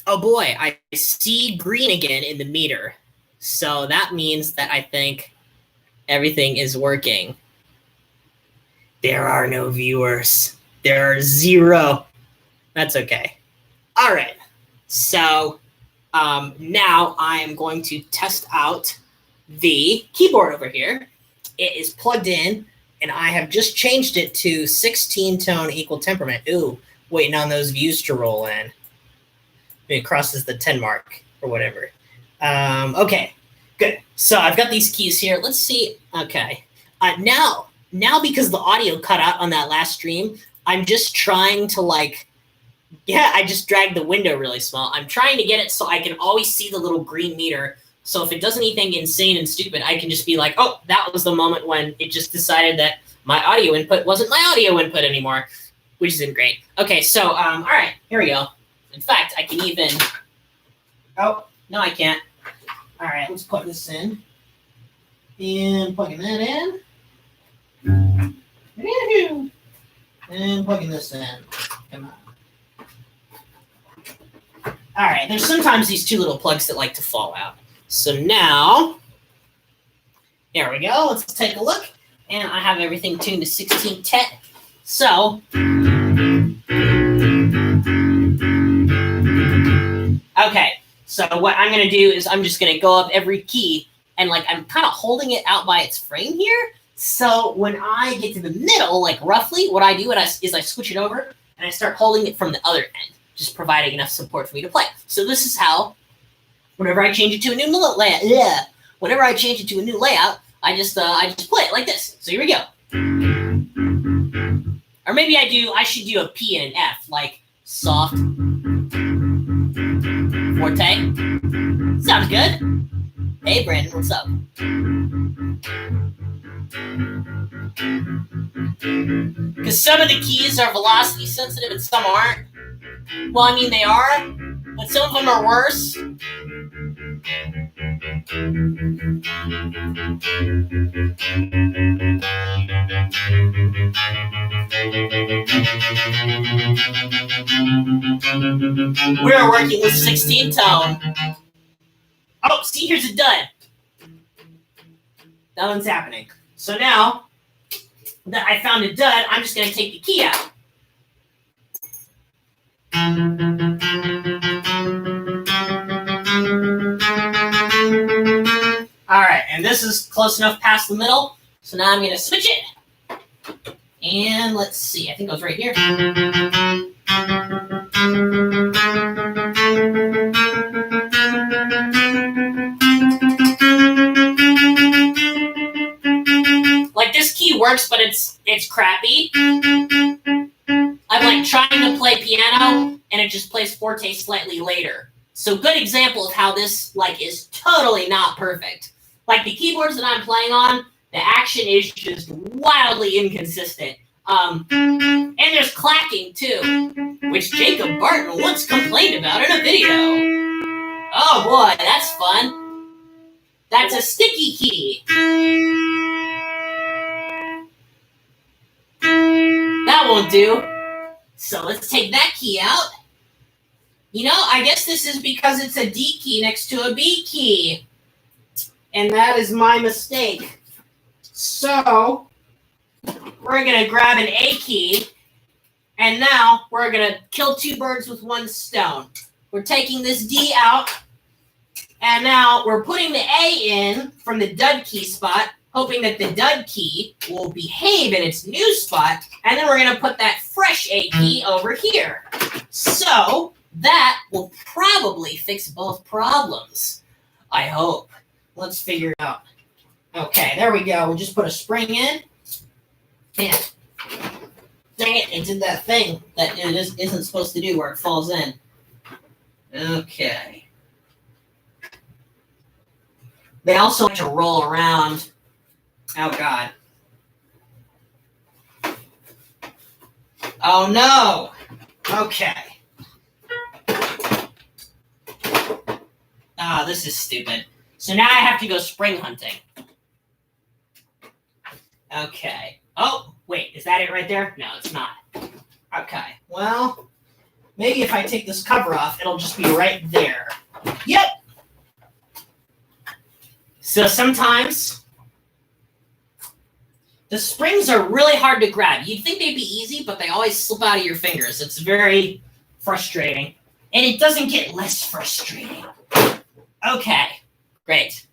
Oh boy, I see green again in the meter. So that means that I think everything is working. There are no viewers. There are 0. That's okay. All right. So now I am going to test out the keyboard over here. It is plugged in, and I have just changed it to 16 tone equal temperament. Ooh, waiting on those views to roll in. It crosses the 10 mark or whatever. Okay, good. So I've got these keys here. Let's see. Okay. Now because the audio cut out on that last stream, I'm just trying to I just dragged the window really small. I'm trying to get it so I can always see the little green meter. So if it does anything insane and stupid, I can just be like, oh, that was the moment when it just decided that my audio input wasn't my audio input anymore, which isn't great. Okay, so, all right, here we go. In fact, I can even, oh, no, I can't. All right, let's plug this in. And plugging that in. And plugging this in. Come on. All right, there's sometimes these two little plugs that like to fall out. So now, there we go. Let's take a look. And I have everything tuned to 16 TET. So, okay. So what I'm going to do is I'm just going to go up every key. And I'm kind of holding it out by its frame here. So when I get to the middle, roughly, what I do is I switch it over. And I start holding it from the other end, just providing enough support for me to play. So this is how, whenever I change it to a new layout, whenever I change it to a new layout, I just play it like this. So here we go. Or maybe I should do a P and an F, like soft, forte. Sounds good. Hey, Brandon, what's up? Because some of the keys are velocity sensitive and some aren't. Well, I mean, they are, but some of them are worse. We're working with 16 tone. Oh, see, here's a dud. Nothing's happening. So now that I found a dud, I'm just going to take the key out. All right, and this is close enough past the middle. So now I'm going to switch it. And let's see, I think it was right here. This key works, but it's crappy. I'm trying to play piano, and it just plays forte slightly later. So good example of how this is totally not perfect. The keyboards that I'm playing on, the action is just wildly inconsistent. And there's clacking too, which Jacob Barton once complained about in a video. Oh boy, that's fun. That's a sticky key. That won't do. So let's take that key out. I guess this is because it's a D key next to a B key. And that is my mistake. So we're going to grab an A key. And now we're going to kill two birds with one stone. We're taking this D out. And now we're putting the A in from the dud key spot, hoping that the dud key will behave in its new spot, and then we're going to put that fresh A key over here. So that will probably fix both problems. I hope. Let's figure it out. Okay, there we go. We'll just put a spring in. And dang it did that thing that it isn't supposed to do where it falls in. Okay. They also like to roll around. Oh, God. Oh, no. Okay. Ah, this is stupid. So now I have to go spring hunting. Okay. Oh, wait. Is that it right there? No, it's not. Okay. Well, Maybe if I take this cover off, it'll just be right there. Yep. So sometimes the springs are really hard to grab. You'd think they'd be easy, but they always slip out of your fingers. It's very frustrating. And it doesn't get less frustrating. Okay, great.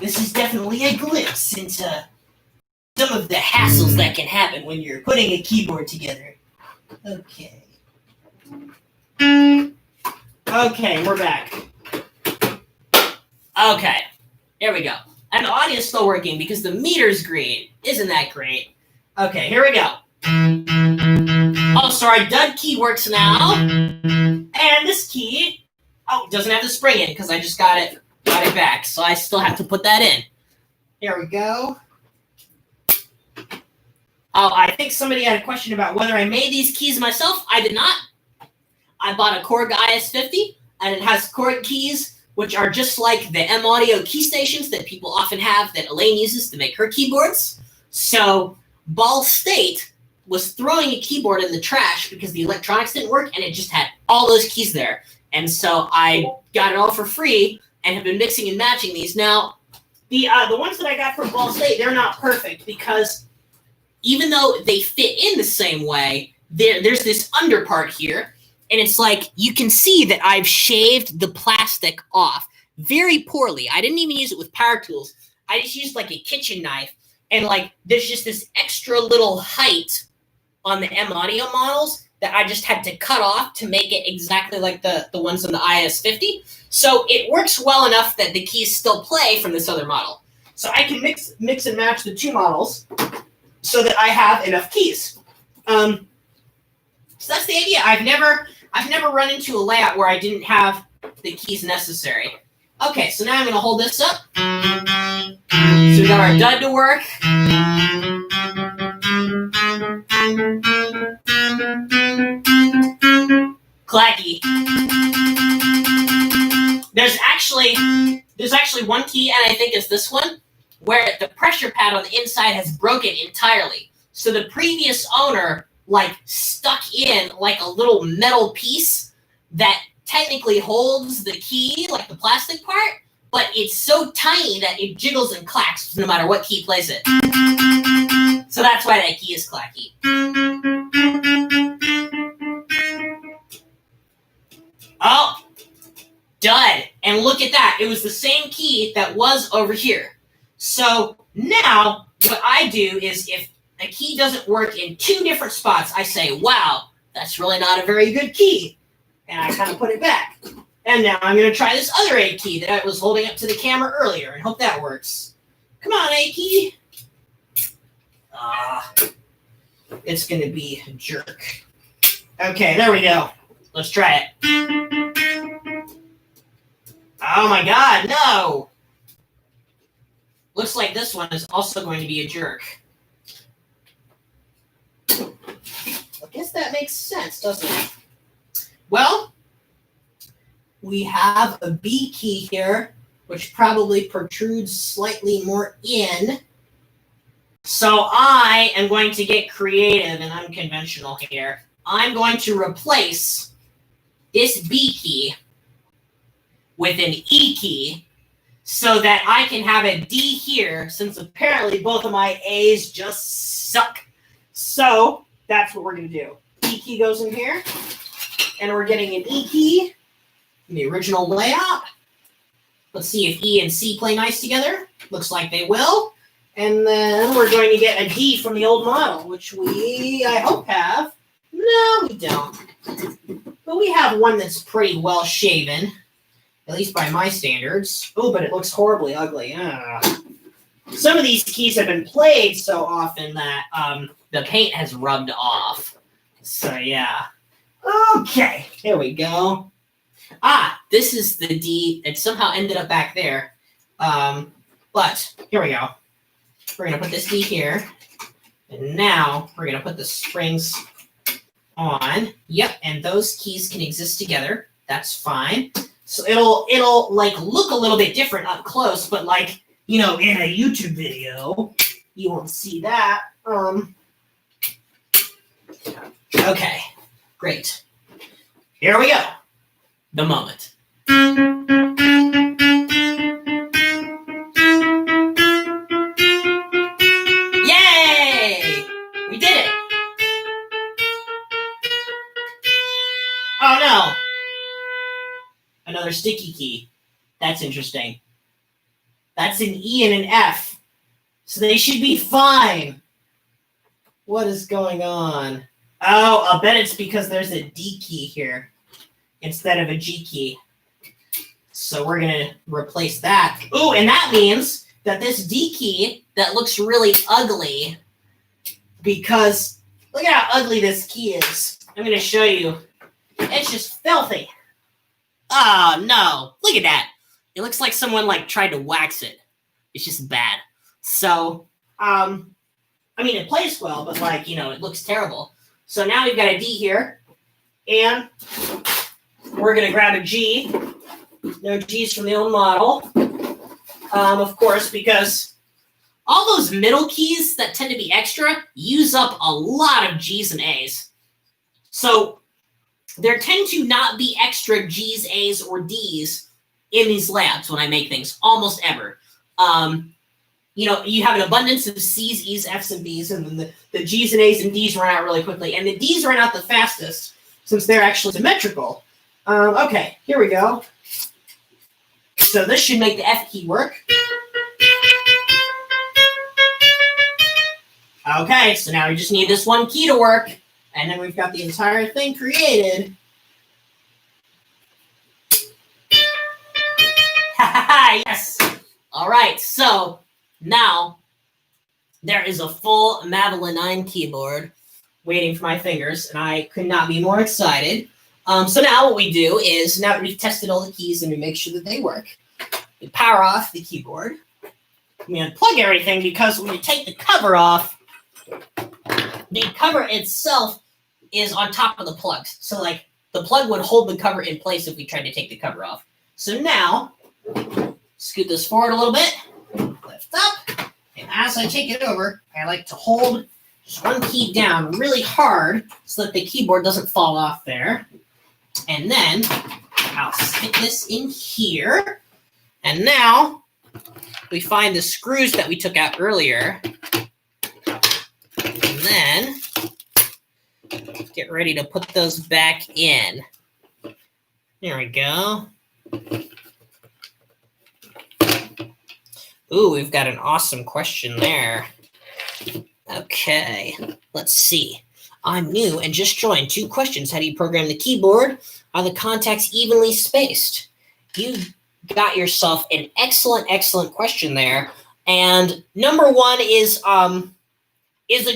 This is definitely a glimpse into some of the hassles that can happen when you're putting a keyboard together. Okay. Okay, we're back. Okay, here we go. And the audio is still working because the meter's green. Isn't that great? Okay, here we go. Oh, sorry, dud key works now. And this key, doesn't have the spring in because I just got it back. So I still have to put that in. Here we go. Oh, I think somebody had a question about whether I made these keys myself. I did not. I bought a Korg IS-50, and it has Korg keys, which are just like the M-Audio key stations that people often have that Elaine uses to make her keyboards. So Ball State was throwing a keyboard in the trash because the electronics didn't work, and it just had all those keys there. And so I got it all for free and have been mixing and matching these. Now, the ones that I got from Ball State, they're not perfect because even though they fit in the same way, there's this under part here, and it's like you can see that I've shaved the plastic off very poorly. I didn't even use it with power tools. I just used like a kitchen knife, and like there's just this extra little height on the M-Audio models that I just had to cut off to make it exactly like the ones on the IS-50. So it works well enough that the keys still play from this other model. So I can mix and match the two models so that I have enough keys. So that's the idea. I've never run into a layout where I didn't have the keys necessary. Okay, so now I'm going to hold this up. So we got our dud to work. Clacky. There's actually one key, and I think it's this one, where the pressure pad on the inside has broken entirely. So the previous owner like stuck in like a little metal piece that technically holds the key, like the plastic part, but it's so tiny that it jiggles and clacks no matter what key plays it. So that's why that key is clacky. Oh, dud. And look at that. It was the same key that was over here. So now what I do is if a key doesn't work in two different spots, I say, wow, that's really not a very good key. And I kind of put it back. And now I'm going to try this other A key that I was holding up to the camera earlier and hope that works. Come on, A key. It's going to be a jerk. Okay, there we go. Let's try it. Oh my God, no. Looks like this one is also going to be a jerk. I guess that makes sense, doesn't it? Well, we have a B key here, which probably protrudes slightly more in. So I am going to get creative and unconventional here. I'm going to replace this B key with an E key so that I can have a D here, since apparently both of my A's just suck. So that's what we're going to do. E key goes in here, and we're getting an E key in the original layout. Let's see if E and C play nice together. Looks like they will. And then we're going to get a D from the old model, which we, I hope, have. No, we don't. But we have one that's pretty well shaven, at least by my standards. Oh, but it looks horribly ugly. Some of these keys have been played so often that the paint has rubbed off. So, yeah. Okay, here we go. This is the D. It somehow ended up back there. But here we go. We're going to put this D here. And now we're going to put the springs on. Yep, and those keys can exist together. That's fine. So it'll like look a little bit different up close, but like, you know, in a YouTube video, you won't see that. Okay, great. Here we go. The moment. Yay! We did it! Oh no! Another sticky key. That's interesting. That's an E and an F. So they should be fine. What is going on? Oh, I'll bet it's because there's a D key here instead of a G key. So we're going to replace that. Ooh, and that means that this D key that looks really ugly, because look at how ugly this key is. I'm going to show you. It's just filthy. Oh, no. Look at that. It looks like someone tried to wax it. It's just bad. So, I mean, it plays well, but it looks terrible. So now we've got a D here, and we're going to grab a G. No G's from the old model. Of course, because all those middle keys that tend to be extra use up a lot of G's and A's. So there tend to not be extra G's, A's, or D's in these labs when I make things, almost ever. You have an abundance of C's, E's, F's, and B's, and then the G's and A's and D's run out really quickly. And the D's run out the fastest since they're actually symmetrical. Okay, here we go. So this should make the F key work. Okay, so now we just need this one key to work, and then we've got the entire thing created. Yes! All right, so now there is a full Madeline 9 keyboard waiting for my fingers, and I could not be more excited. So now what we do is, now that we've tested all the keys and we make sure that they work, we power off the keyboard. We unplug everything, because when we take the cover off, the cover itself is on top of the plugs. So the plug would hold the cover in place if we tried to take the cover off. So now, scoot this forward a little bit, lift up, and as I take it over, I like to hold just one key down really hard so that the keyboard doesn't fall off there. And then I'll stick this in here. And now we find the screws that we took out earlier. And then get ready to put those back in. There we go. Ooh, we've got an awesome question there. Okay, let's see. I'm new and just joined. 2 questions. How do you program the keyboard? Are the contacts evenly spaced? You got yourself an excellent question there. And number 1 is a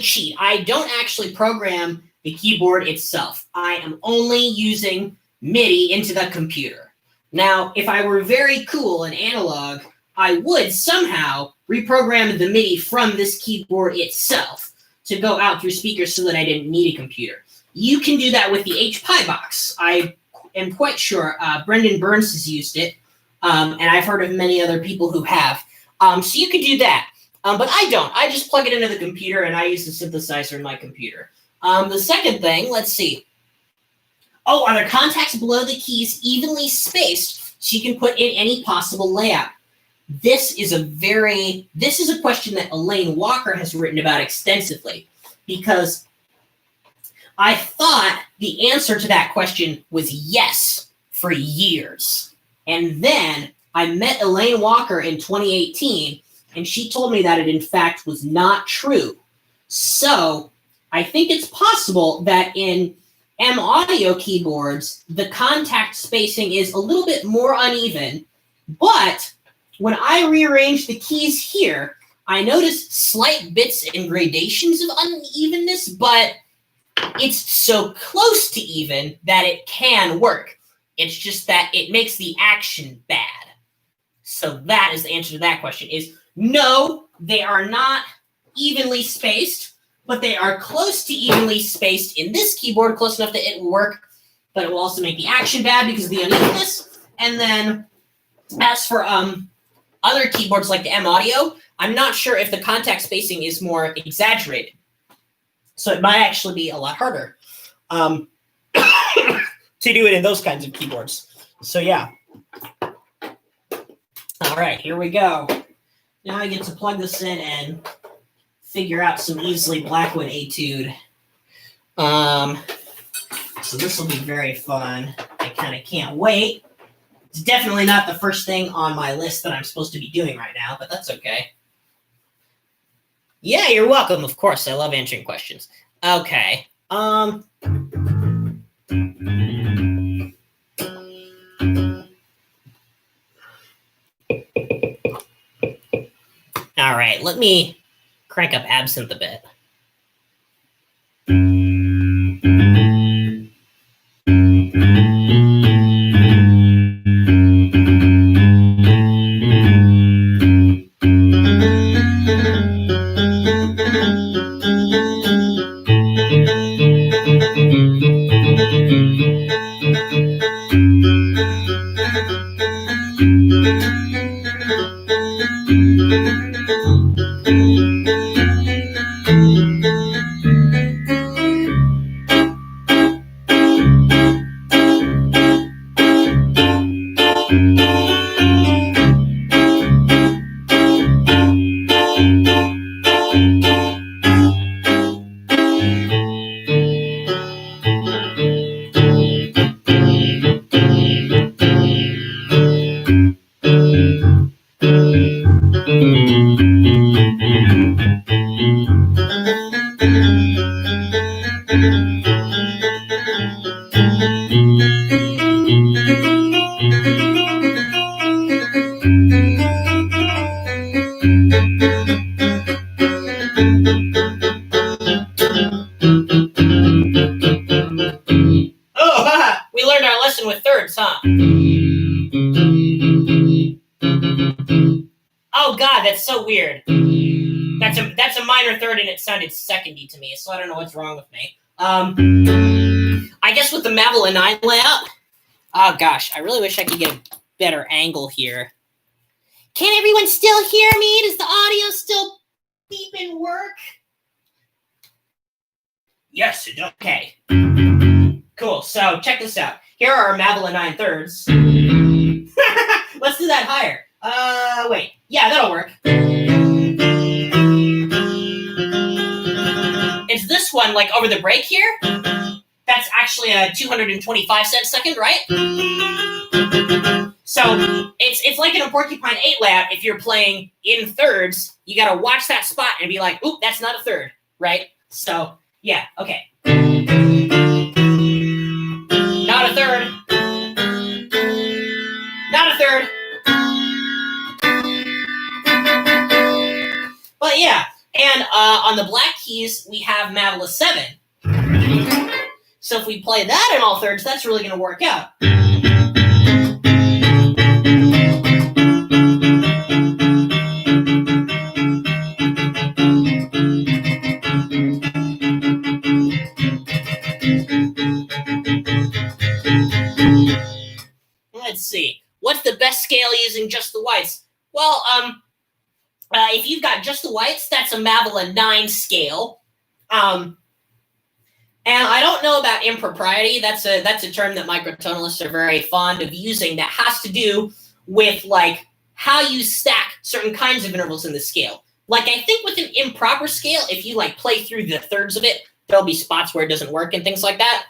cheat. I don't actually program the keyboard itself. I am only using MIDI into the computer. Now, if I were very cool and analog, I would somehow reprogram the MIDI from this keyboard itself to go out through speakers so that I didn't need a computer. You can do that with the HPi box. I am quite sure Brendan Burns has used it, and I've heard of many other people who have. So you could do that, but I don't. I just plug it into the computer, and I use the synthesizer in my computer. The second thing, let's see. Oh, are the contacts below the keys evenly spaced so you can put in any possible layout? This is a question that Elaine Walker has written about extensively, because I thought the answer to that question was yes for years. And then I met Elaine Walker in 2018, and she told me that it in fact was not true. So I think it's possible that in M audio keyboards, the contact spacing is a little bit more uneven, but when I rearrange the keys here, I notice slight bits and gradations of unevenness, but it's so close to even that it can work. It's just that it makes the action bad. So that is the answer to that question, is no, they are not evenly spaced, but they are close to evenly spaced in this keyboard, close enough that it will work, but it will also make the action bad because of the unevenness. And then as for other keyboards like the M Audio, I'm not sure if the contact spacing is more exaggerated. So it might actually be a lot harder. to do it in those kinds of keyboards. So yeah. All right, here we go. Now I get to plug this in and figure out some Easley Blackwood etude. So this will be very fun. I kind of can't wait. It's definitely not the first thing on my list that I'm supposed to be doing right now, but that's okay. Yeah, you're welcome. Of course, I love answering questions. Okay. All right, let me crank up Absinthe a bit. We learned our lesson with thirds, huh? Oh God, that's so weird. That's a minor third and it sounded secondy to me, so I don't know what's wrong with me. I guess with the Mavila 9 layout, oh gosh, I really wish I could get a better angle here. Can everyone still hear me? Does the audio still beep and work? Yes, it does. Okay. Cool, so check this out. Here are our Mavila 9 thirds. Let's do that higher. Wait. Yeah, that'll work. It's this one, like over the break here. That's actually a 225 cent second, right? So it's like in a Porcupine 8 layout. If you're playing in thirds, you gotta watch that spot and be like, oop, that's not a third, right? So yeah, okay. Not a third. Not a third. But yeah, and on the black keys, we have Mavila 7. So if we play that in all thirds, that's really going to work out. Let's see. What's the best scale using just the whites? Well, if you've got just the whites, that's a Mavila 9 scale. And I don't know about impropriety. That's a term that microtonalists are very fond of using that has to do with like how you stack certain kinds of intervals in the scale. Like I think with an improper scale, if you like play through the thirds of it, there'll be spots where it doesn't work and things like that.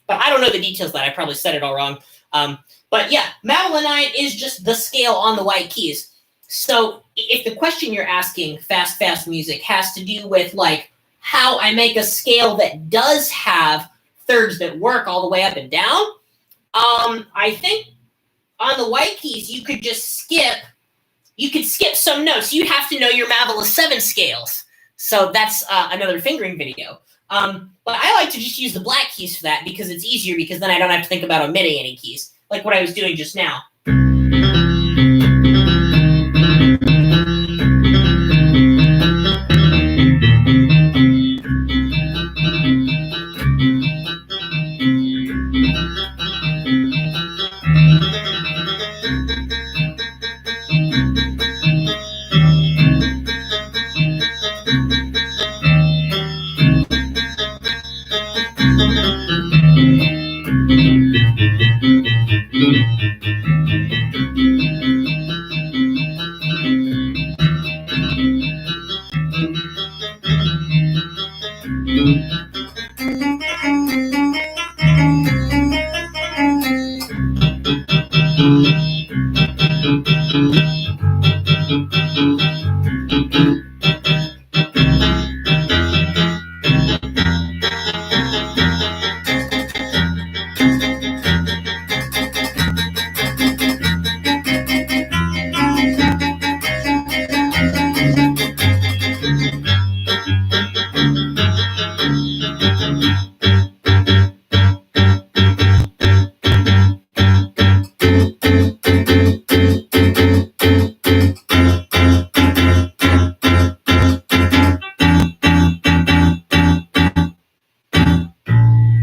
But I don't know the details of that. I probably said it all wrong. But yeah, Mavila 9 is just the scale on the white keys. So if the question you're asking, fast music, has to do with like how I make a scale that does have thirds that work all the way up and down, I think on the white keys you could just skip. You could skip some notes. You'd have to know your Mavila 7 scales. So that's another fingering video. But I like to just use the black keys for that because it's easier because then I don't have to think about omitting any keys, like what I was doing just now.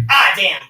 Ah, damn.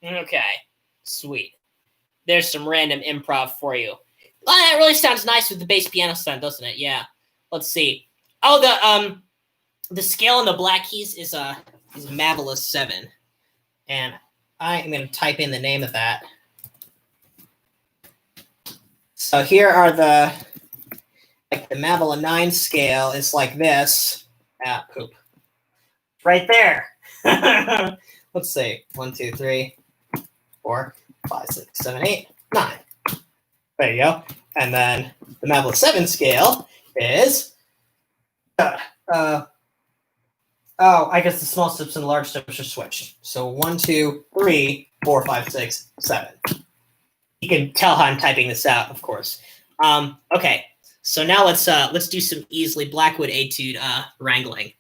Okay, sweet. There's some random improv for you. Well, that really sounds nice with the bass piano sound, doesn't it? Yeah. Let's see. Oh, the scale on the black keys is a marvelous 7, and I am going to type in the name of that. So here are the Mabilla 9 scale is like this. Ah, poop. Right there. Let's see. 1, 2, 3, 4, 5, 6, 7, 8, 9. There you go. And then the Mabilla 7 scale is I guess the small steps and the large steps are switched. So 1, 2, 3, 4, 5, 6, 7. You can tell how I'm typing this out, of course. Okay, so now let's do some easily Blackwood etude wrangling.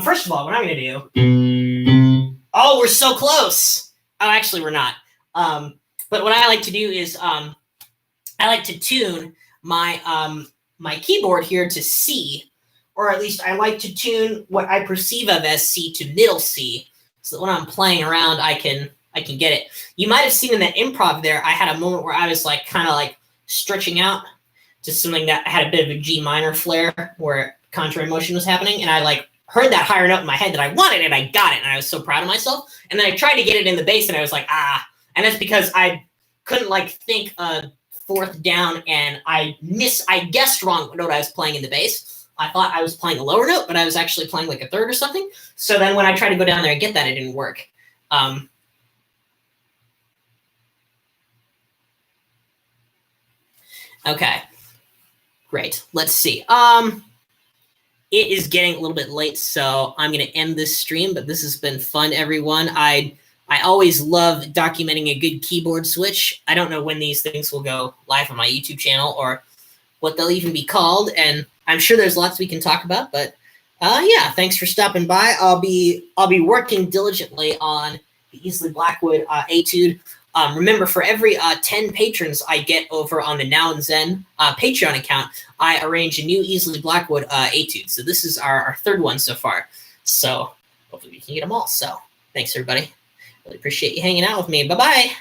First of all, what I'm going to do. Oh, we're so close. Oh, actually, we're not. But what I like to do is I like to tune my my keyboard here to C, or at least I like to tune what I perceive of as C to middle C, so that when I'm playing around, I can get it. You might have seen in that improv there, I had a moment where I was kind of stretching out to something that had a bit of a G minor flair where contrary motion was happening, and I heard that higher note in my head that I wanted, and I got it, and I was so proud of myself. And then I tried to get it in the bass, and I was like, and that's because I couldn't think fourth down, and I guessed wrong what note I was playing in the bass. I thought I was playing a lower note, but I was actually playing a third or something. So then when I tried to go down there and get that, it didn't work. Okay, great. Let's see. It is getting a little bit late, so I'm going to end this stream, but this has been fun, everyone. I always love documenting a good keyboard switch. I don't know when these things will go live on my YouTube channel or what they'll even be called, and I'm sure there's lots we can talk about, but yeah, thanks for stopping by. I'll be working diligently on the Easily Blackwood etude. Remember, for every 10 patrons I get over on the Now and Zen Patreon account, I arrange a new Easily Blackwood etude. So this is our third one so far. So hopefully we can get them all. So thanks, everybody. Really appreciate you hanging out with me. Bye-bye.